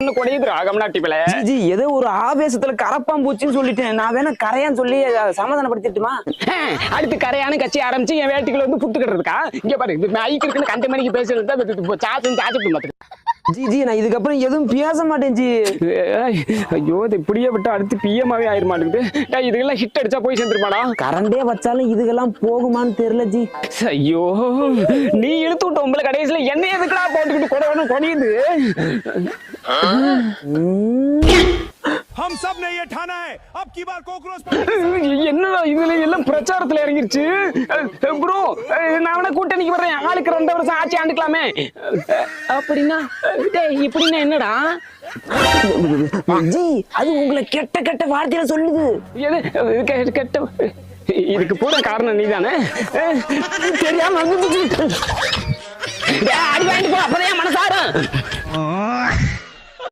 கொடன்னு கொடையுது கம்னாட்டிப்பல. G ஏதோ ஒரு ஆவேசத்துல கரப்பான் பூச்சின்னு சொல்லிட்டேன். நான் வேணா கரையான்னு சொல்லி சமாதானப்படுத்திட்டுமா? அடுத்து கரையானு கட்சி ஆரம்பிச்சு என் வேட்டிக்குள்ள வந்து புட்டுக்கிட்டு இருக்கா. இங்க பாரு மைக்கு இருக்குன்னு கண்ட மணிக்கு பேசுறது சாச்சு மாத்துக்கு. ஜி நான் இதுக்கப்புறம் எதுவும் பேச மாட்டேன் ஜி. ஐயோ இது இப்படியே விட்டு அடுத்து பிஎம்மாவே ஆயிர மாட்டேங்குது. இதுக்கெல்லாம் ஹிட் அடிச்சா போய் சேர்ந்துருமாடா. கரண்டே வச்சாலும் இதுக்கெல்லாம் போகுமான்னு தெரியல ஜி. ஐயோ நீ இழுத்து விட்ட உங்களை கடைசியில என்ன எதுக்குடா போட்டுக்கிட்டு கொடவனும் கொடியுது. हम सब ने ये ठाना है अब की बार कॉकरोच என்னடா இதுல எல்லாம் பிரச்சாரத்துல இறங்கிருச்சு. ப்ரோ நான் வேணா கூட்டணிக்கு வர்றேன். ஆளுக்கு 2 வருஷம் ஆட்சி ஆண்டுக்கலாமே. அப்படின்னா இப்படின்னா என்னடா ஜி? அது உங்களை கெட்ட கெட்ட வார்த்தையில சொல்லுது. எது கெட்ட? இதுக்கு பூரா காரணம் நீதானே. தெரியாம அடி வாங்கிட்டு போ அப்பதான் மனசாரும்.